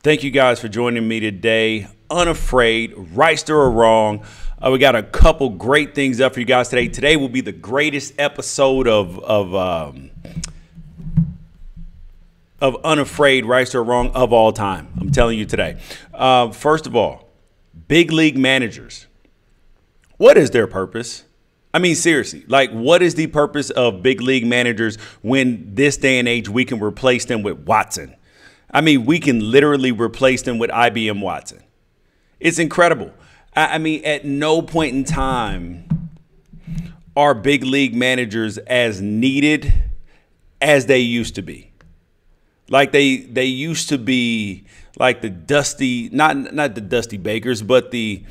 Thank you guys for joining me today. Unafraid, right or wrong. We got a couple great things up for you guys today. Today will be the greatest episode of Unafraid, right or wrong of all time. I'm telling you today. First of all, big league managers. What is their purpose? I mean, seriously, like, what is the purpose of big league managers when this day and age we can replace them with Watson? I mean, we can literally replace them with IBM Watson. It's incredible. I mean, at no point in time are big league managers as needed as they used to be. Like they used to be like the Dusty, not the Dusty Bakers, but the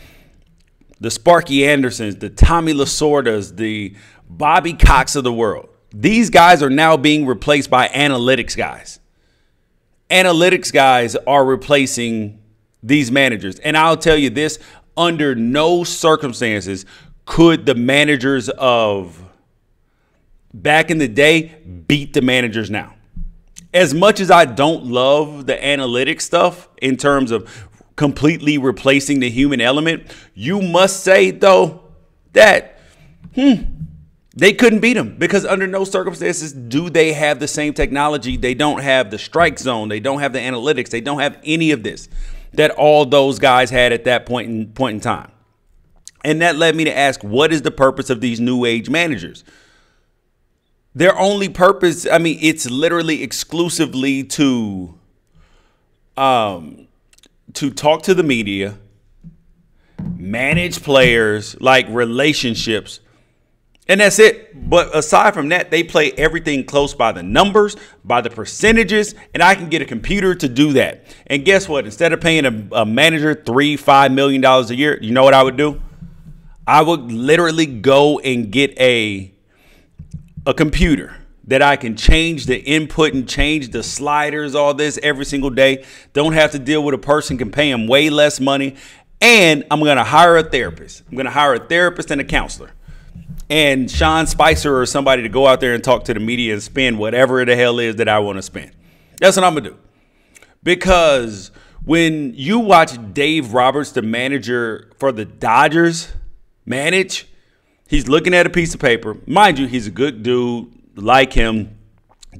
Sparky Andersons, the Tommy Lasordas, the Bobby Cox of the world. These guys are now being replaced by analytics guys. Analytics guys are replacing these managers. And I'll tell you this, under no circumstances could the managers of back in the day beat the managers now. As much as I don't love the analytics stuff in terms of completely replacing the human element, you must say, though, that they couldn't beat them, because under no circumstances do they have the same technology. They don't have the strike zone. They don't have the analytics. They don't have any of this that all those guys had at that point in time. And that led me to ask, what is the purpose of these new age managers? Their only purpose, I mean, it's literally exclusively to talk to the media, manage players, like relationships, and that's it. But aside from that, they play everything close by the numbers, by the percentages, and I can get a computer to do that. And guess what? Instead of paying a manager $3-5 million a year, you know what I would do? I would literally go and get a computer that I can change the input and change the sliders, all this every single day. Don't have to deal with a person, can pay them way less money. And I'm going to hire a therapist. I'm going to hire a therapist and a counselor. And Sean Spicer or somebody to go out there and talk to the media and spend whatever the hell is that I want to spend. That's what I'm going to do. Because when you watch Dave Roberts, the manager for the Dodgers, manage, he's looking at a piece of paper. Mind you, he's a good dude. Like him.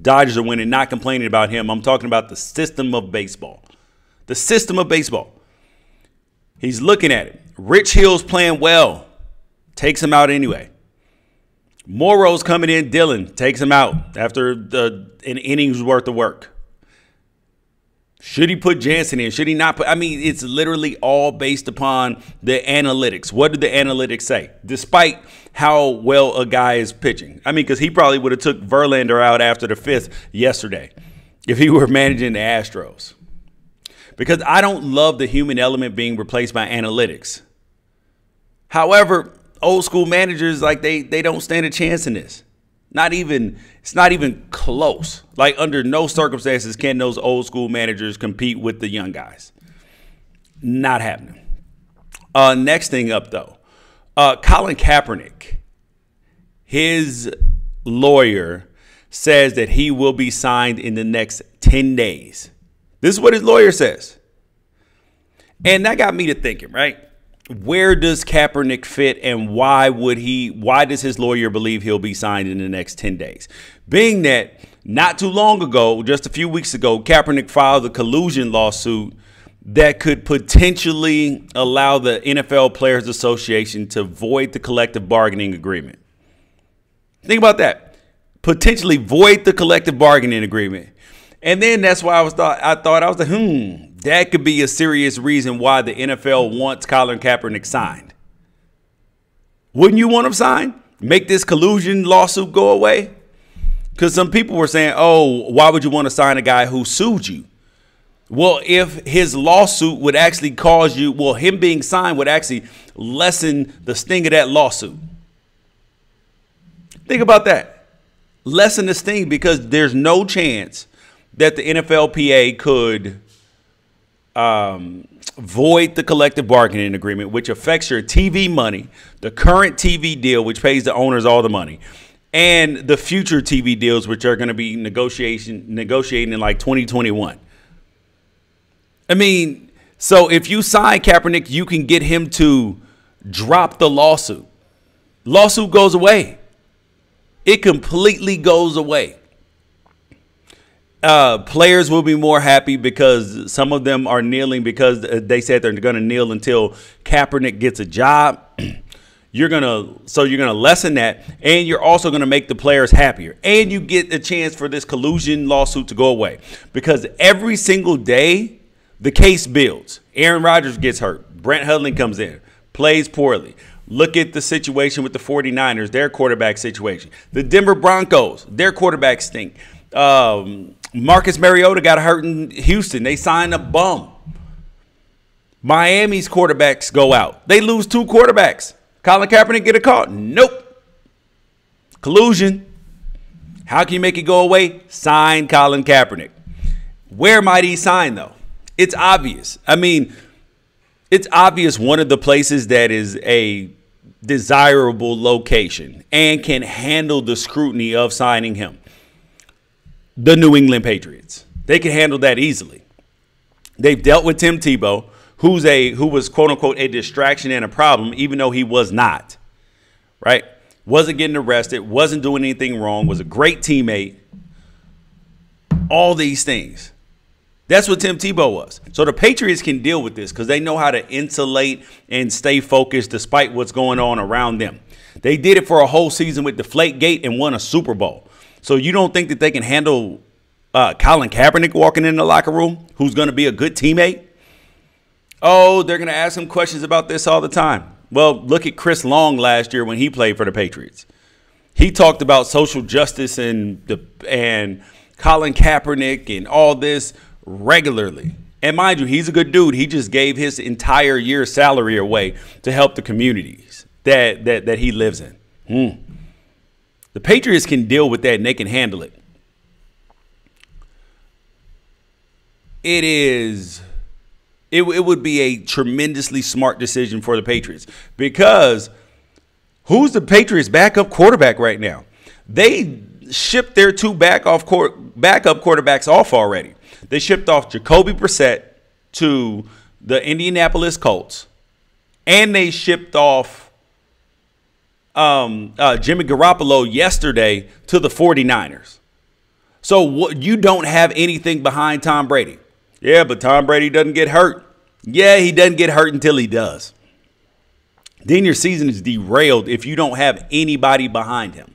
Dodgers are winning, not complaining about him. I'm talking about the system of baseball. The system of baseball. He's looking at it. Rich Hill's playing well. Takes him out anyway. Morrow's coming in. Dylan takes him out after an inning's worth of work. Should he put Jansen in? Should he not put? I mean, it's literally all based upon the analytics. What did the analytics say? Despite how well a guy is pitching. I mean, because he probably would have took Verlander out after the fifth yesterday if he were managing the Astros. Because I don't love the human element being replaced by analytics. However, old school managers, like they don't stand a chance in this. It's not even close. Like, under no circumstances can those old school managers compete with the young guys. Not happening. Next thing up, though, Colin Kaepernick, his lawyer says that he will be signed in the next 10 days. This is what his lawyer says. And that got me to thinking, right? Where does Kaepernick fit, and why does his lawyer believe he'll be signed in the next 10 days? Being that not too long ago, just a few weeks ago, Kaepernick filed a collusion lawsuit that could potentially allow the NFL Players Association to void the collective bargaining agreement. Think about that. Potentially void the collective bargaining agreement. And then that's why I thought I was like, that could be a serious reason why the NFL wants Colin Kaepernick signed. Wouldn't you want him signed? Make this collusion lawsuit go away? Because some people were saying, oh, why would you want to sign a guy who sued you? Well, if his lawsuit would actually cause you, well, him being signed would actually lessen the sting of that lawsuit. Think about that. Lessen the sting, because there's no chance that the NFLPA could void the collective bargaining agreement, which affects your TV money, the current TV deal, which pays the owners all the money, and the future TV deals, which are going to be negotiating in like 2021. I mean, so if you sign Kaepernick, you can get him to drop the lawsuit. Lawsuit goes away. It completely goes away. Players will be more happy because some of them are kneeling because they said they're going to kneel until Kaepernick gets a job. You're going to lessen that, and you're also going to make the players happier. And you get a chance for this collusion lawsuit to go away, because every single day the case builds. Aaron Rodgers gets hurt. Brent Hundley comes in, plays poorly. Look at the situation with the 49ers, their quarterback situation. The Denver Broncos, their quarterback stink. Marcus Mariota got hurt in Houston. They signed a bum. Miami's quarterbacks go out. They lose 2 quarterbacks. Colin Kaepernick get a call? Nope. Collusion. How can you make it go away? Sign Colin Kaepernick. Where might he sign, though? It's obvious. I mean, it's obvious one of the places that is a desirable location and can handle the scrutiny of signing him. The New England Patriots. They can handle that easily. They've dealt with Tim Tebow, who was quote unquote a distraction and a problem, even though he was not. Right? Wasn't getting arrested, wasn't doing anything wrong, was a great teammate. All these things. That's what Tim Tebow was. So the Patriots can deal with this because they know how to insulate and stay focused despite what's going on around them. They did it for a whole season with Deflategate and won a Super Bowl. So you don't think that they can handle Colin Kaepernick walking in the locker room, who's going to be a good teammate? Oh, they're going to ask him questions about this all the time. Well, look at Chris Long last year when he played for the Patriots. He talked about social justice and Colin Kaepernick and all this regularly. And mind you, he's a good dude. He just gave his entire year's salary away to help the communities that he lives in. The Patriots can deal with that and they can handle it. It would be a tremendously smart decision for the Patriots, because who's the Patriots' backup quarterback right now? They shipped their 2 backup quarterbacks off already. They shipped off Jacoby Brissett to the Indianapolis Colts, and they shipped off Jimmy Garoppolo yesterday to the 49ers. So you don't have anything behind Tom Brady. Yeah, but Tom Brady doesn't get hurt. Yeah, he doesn't get hurt until he does. Then your season is derailed if you don't have anybody behind him.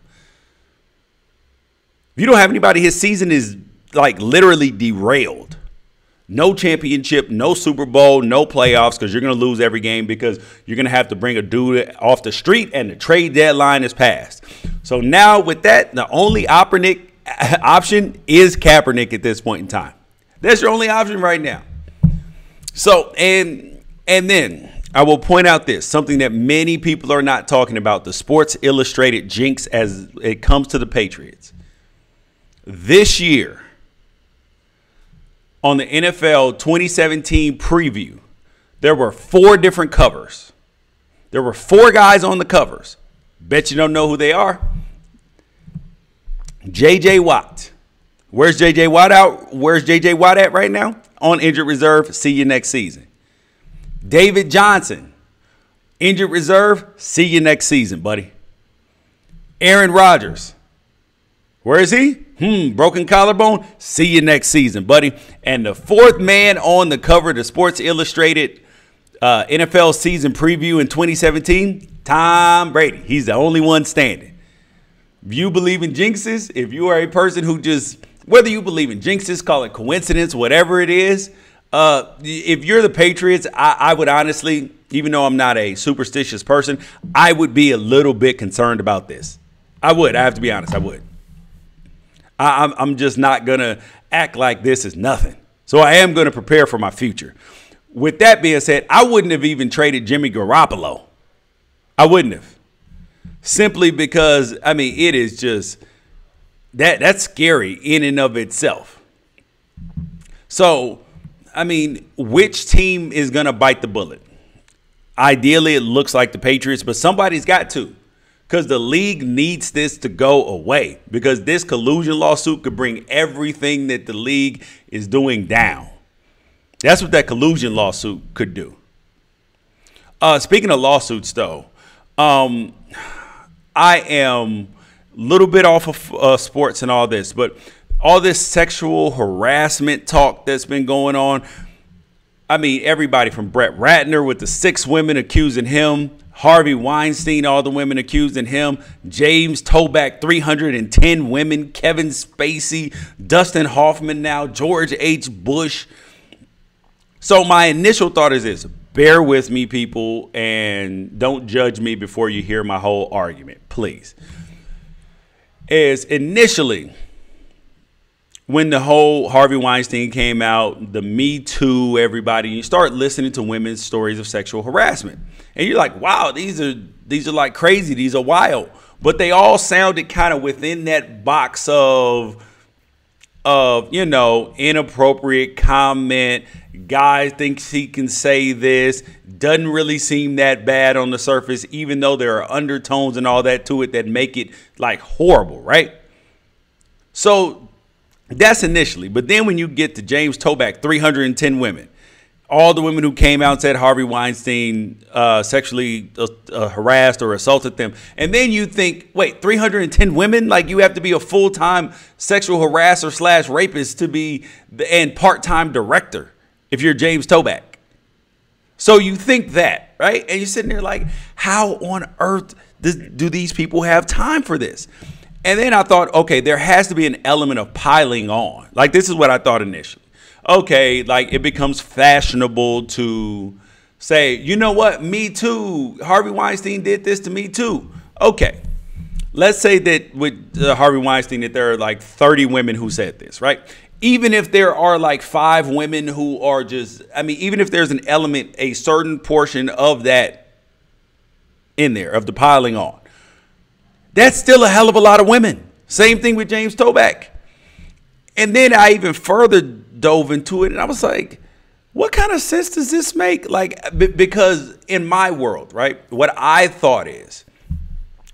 If you don't have anybody, his season is like literally derailed. No championship, no Super Bowl, no playoffs, because you're going to lose every game because you're going to have to bring a dude off the street and the trade deadline is passed. So now with that, the only option is Kaepernick at this point in time. That's your only option right now. So, and then I will point out this, something that many people are not talking about, the Sports Illustrated jinx as it comes to the Patriots. This year, on the NFL 2017 preview, there were 4 different covers. There were 4 guys on the covers. Bet you don't know who they are. J.J. Watt. Where's J.J. Watt out? Where's J.J. Watt at right now? On injured reserve. See you next season. David Johnson. Injured reserve. See you next season, buddy. Aaron Rodgers. Where is he? Broken collarbone. See you next season, buddy. And the 4th man on the cover of the Sports Illustrated NFL season preview in 2017, Tom Brady. He's the only one standing. If you believe in jinxes, if you are a person who just, whether you believe in jinxes, call it coincidence, whatever it is, if you're the Patriots, I would honestly, even though I'm not a superstitious person, I would be a little bit concerned about this. I would. I have to be honest. I would. I'm just not going to act like this is nothing. So I am going to prepare for my future. With that being said, I wouldn't have even traded Jimmy Garoppolo. I wouldn't have. Simply because, I mean, it is just, that's scary in and of itself. So, I mean, which team is going to bite the bullet? Ideally, it looks like the Patriots, but somebody's got to. Because the league needs this to go away. Because this collusion lawsuit could bring everything that the league is doing down. That's what that collusion lawsuit could do. Speaking of lawsuits, though, I am a little bit off of sports and all this, but all this sexual harassment talk that's been going on. I mean, everybody from Brett Ratner with the 6 women accusing him, Harvey Weinstein, all the women accusing him, James Toback, 310 women, Kevin Spacey, Dustin Hoffman now, George H. Bush. So my initial thought is this: bear with me, people, and don't judge me before you hear my whole argument, please. Is initially, when the whole Harvey Weinstein came out, the Me Too, everybody, you start listening to women's stories of sexual harassment. And you're like, wow, these are like crazy. These are wild. But they all sounded kind of within that box of, you know, inappropriate comment. Guy thinks he can say this. Doesn't really seem that bad on the surface, even though there are undertones and all that to it that make it like horrible, right? So that's initially. But then when you get to James Toback, 310 women, all the women who came out and said Harvey Weinstein sexually harassed or assaulted them. And then you think, wait, 310 women? Like, you have to be a full-time sexual harasser / rapist to be and part-time director if you're James Toback. So you think that, right? And you're sitting there like, how on earth do these people have time for this? And then I thought, okay, there has to be an element of piling on. Like, this is what I thought initially. Okay, like, it becomes fashionable to say, you know what, me too. Harvey Weinstein did this to me too. Okay, let's say that with Harvey Weinstein that there are like 30 women who said this, right? Even if there are like 5 women who are just, I mean, even if there's an element, a certain portion of that in there, of the piling on, that's still a hell of a lot of women. Same thing with James Toback. And then I even further dove into it and I was like, what kind of sense does this make? Like, because in my world, right, what I thought is,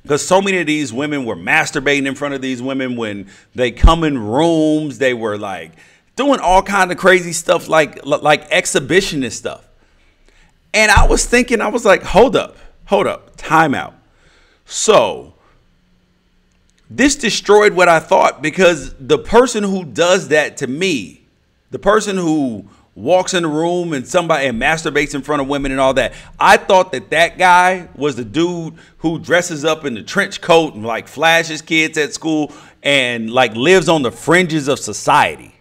because so many of these women were masturbating in front of these women when they come in rooms, they were like doing all kind of crazy stuff, like exhibitionist stuff. And I was thinking, I was like, hold up, time out. So this destroyed what I thought, because the person who does that to me, the person who walks in the room and masturbates in front of women and all that, I thought that guy was the dude who dresses up in the trench coat and like flashes kids at school and like lives on the fringes of society.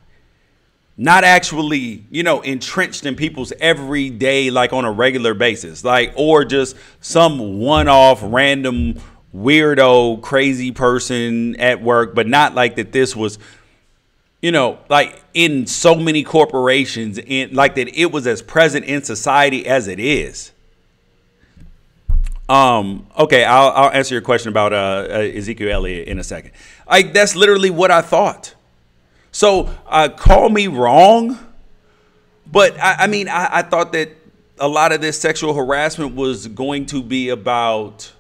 Not actually, you know, entrenched in people's everyday, like on a regular basis, like, or just some one-off random weirdo crazy person at work, but not like that this was, you know, like in so many corporations, in like that it was as present in society as it is. Okay, I'll answer your question about Ezekiel Elliott in a second. Like, that's literally what I thought. So call me wrong, but I mean, I thought that a lot of this sexual harassment was going to be about,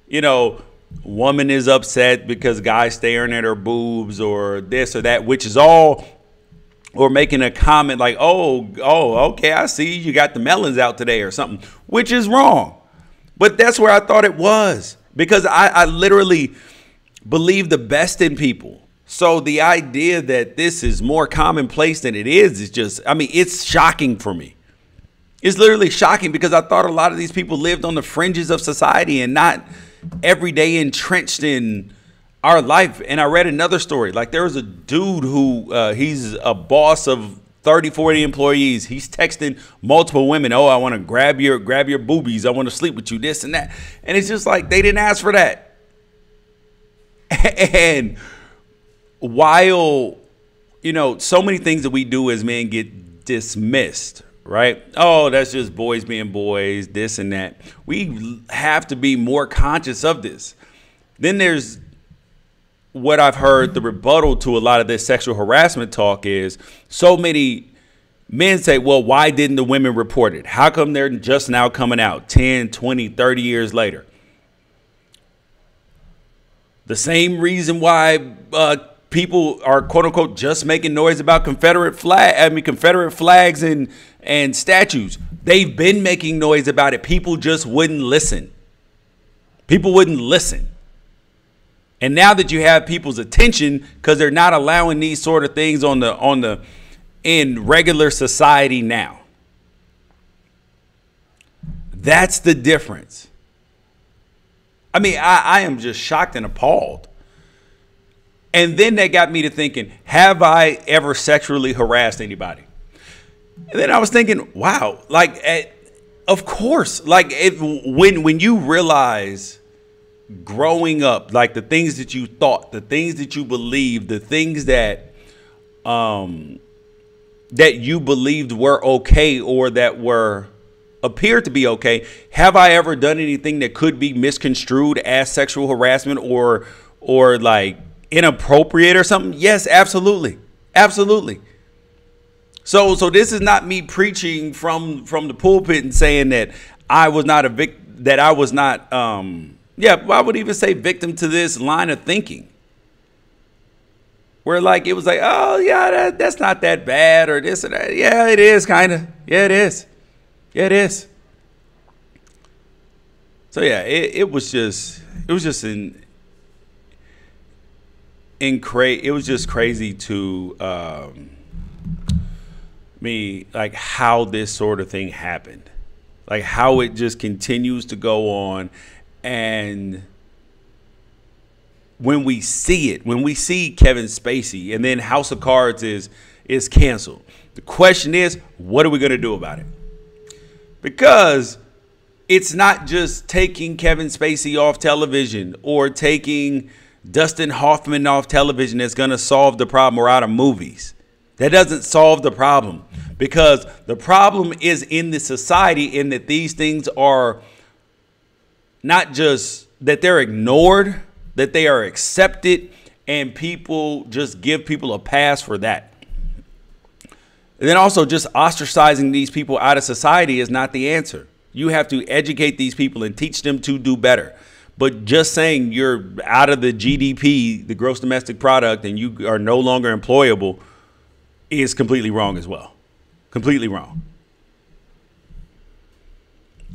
you know, woman is upset because guy's staring at her boobs or this or that, which is all, or making a comment like, oh, okay, I see you got the melons out today or something, which is wrong. But that's where I thought it was, because I literally believe the best in people. So the idea that this is more commonplace than it is just, I mean, it's shocking for me. It's literally shocking, because I thought a lot of these people lived on the fringes of society and not every day entrenched in our life. And I read another story. Like, there was a dude who he's a boss of 30, 40 employees. He's texting multiple women. Oh, I want to grab your boobies. I want to sleep with you, this and that. And it's just like, they didn't ask for that. And while, you know, so many things that we do as men get dismissed, right? Oh, that's just boys being boys, this and that. We have to be more conscious of this. Then there's what I've heard, the rebuttal to a lot of this sexual harassment talk is, so many men say, well, why didn't the women report it? How come they're just now coming out 10, 20, 30 years later? The same reason why people are quote unquote just making noise about Confederate flags and statues. They've been making noise about it. People just wouldn't listen. People wouldn't listen. And now that you have people's attention, because they're not allowing these sort of things in regular society now. That's the difference. I mean, I am just shocked and appalled. And then that got me to thinking, have I ever sexually harassed anybody? And then I was thinking, wow, like, of course, like when you realize growing up, like the things that you thought, the things that you believed, the things that that you believed were okay or that were appeared to be okay. Have I ever done anything that could be misconstrued as sexual harassment or like inappropriate or something? Yes, absolutely. Absolutely. So this is not me preaching from the pulpit and saying that I was not I would even say victim to this line of thinking. Where like it was like, oh yeah, that's not that bad or this or that. Yeah, it is kind of. Yeah, it is. Yeah, it is. So yeah, it was just crazy to me, like how this sort of thing happened, like how it just continues to go on. And when we see Kevin Spacey and then House of Cards is canceled, the question is, what are we going to do about it? Because it's not just taking Kevin Spacey off television or taking Dustin Hoffman off television that's going to solve the problem, or out of movies. That doesn't solve the problem, because the problem is in the society, in that these things are not just that they're ignored, that they are accepted, and people just give people a pass for that. And then also just ostracizing these people out of society is not the answer. You have to educate these people and teach them to do better. But just saying you're out of the GDP, the gross domestic product, and you are no longer employable is completely wrong as well. Completely wrong.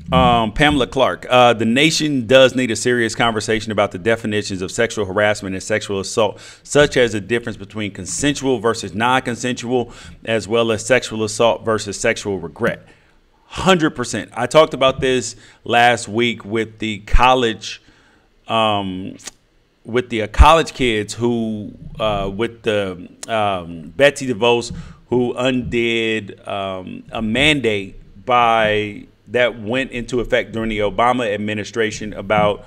Pamela Clark, the nation does need a serious conversation about the definitions of sexual harassment and sexual assault, such as the difference between consensual versus non-consensual, as well as sexual assault versus sexual regret. 100%. I talked about this last week with the college kids who, with the Betsy DeVos, who undid a mandate that went into effect during the Obama administration about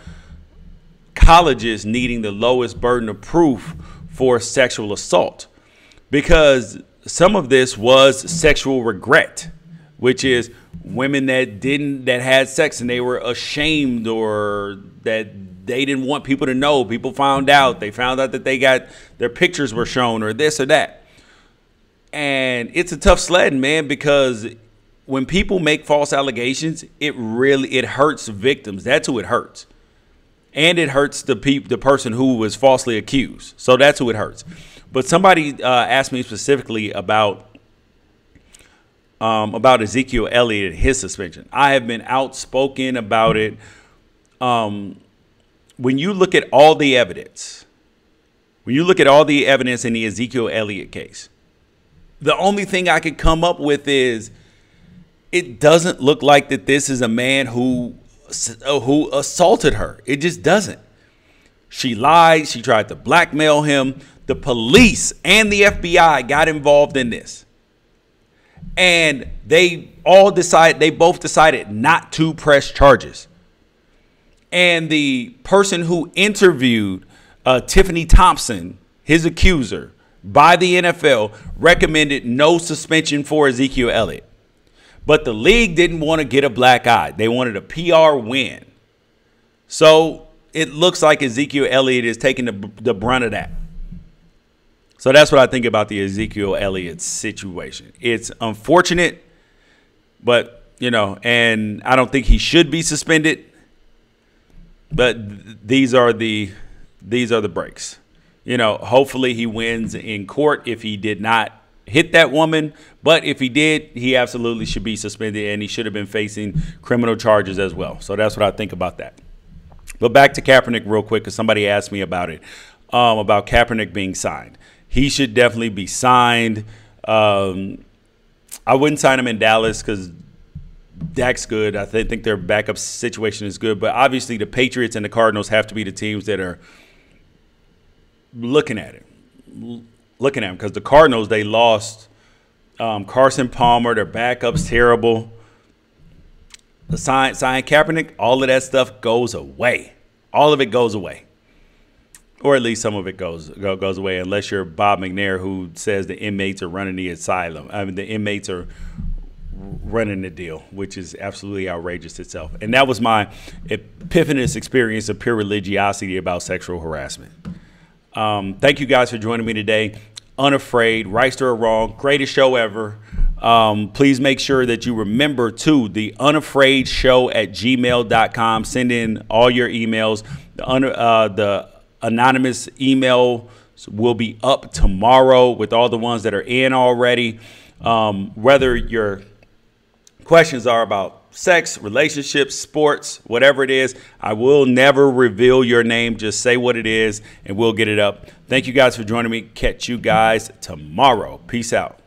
colleges needing the lowest burden of proof for sexual assault, because some of this was sexual regret, which is women that had sex and they were ashamed, or that they didn't want people to know. People found out. They found out that they got their pictures were shown, or this or that. And it's a tough sledding, man, because when people make false allegations, it hurts victims. That's who it hurts. And it hurts the person who was falsely accused. So that's who it hurts. But somebody asked me specifically about Ezekiel Elliott and his suspension. I have been outspoken about it. When you look at all the evidence, in the Ezekiel Elliott case, the only thing I could come up with is it doesn't look like that this is a man who assaulted her. It just doesn't. She lied. She tried to blackmail him. The police and the FBI got involved in this. And they both decided not to press charges. And the person who interviewed Tiffany Thompson, his accuser, by the NFL, recommended no suspension for Ezekiel Elliott. But the league didn't want to get a black eye. They wanted a PR win. So it looks like Ezekiel Elliott is taking the brunt of that. So that's what I think about the Ezekiel Elliott situation. It's unfortunate, but, and I don't think he should be suspended. But these are the breaks. You know, hopefully he wins in court if he did not hit that woman. But if he did, he absolutely should be suspended, and he should have been facing criminal charges as well. So that's what I think about that. But back to Kaepernick real quick, because somebody asked me about it, about Kaepernick being signed. He should definitely be signed. I wouldn't sign him in Dallas because Dak's good. I think their backup situation is good. But obviously the Patriots and the Cardinals have to be the teams that are looking at him, because the Cardinals, they lost Carson Palmer. Their backup's terrible. The sign Kaepernick, all of that stuff goes away. All of it goes away. Or at least some of it goes away, unless you're Bob McNair, who says the inmates are running the asylum. I mean, the inmates are running the deal, which is absolutely outrageous itself. And that was my epiphanous experience of pure religiosity about sexual harassment. Thank you guys for joining me today. Unafraid, right or wrong, greatest show ever. Please make sure that you remember, too, the unafraidshow@gmail.com. Send in all your emails. The anonymous email will be up tomorrow with all the ones that are in already. Whether your questions are about sex, relationships, sports, whatever it is, I will never reveal your name. Just say what it is and we'll get it up. Thank you guys for joining me. Catch you guys tomorrow. Peace out.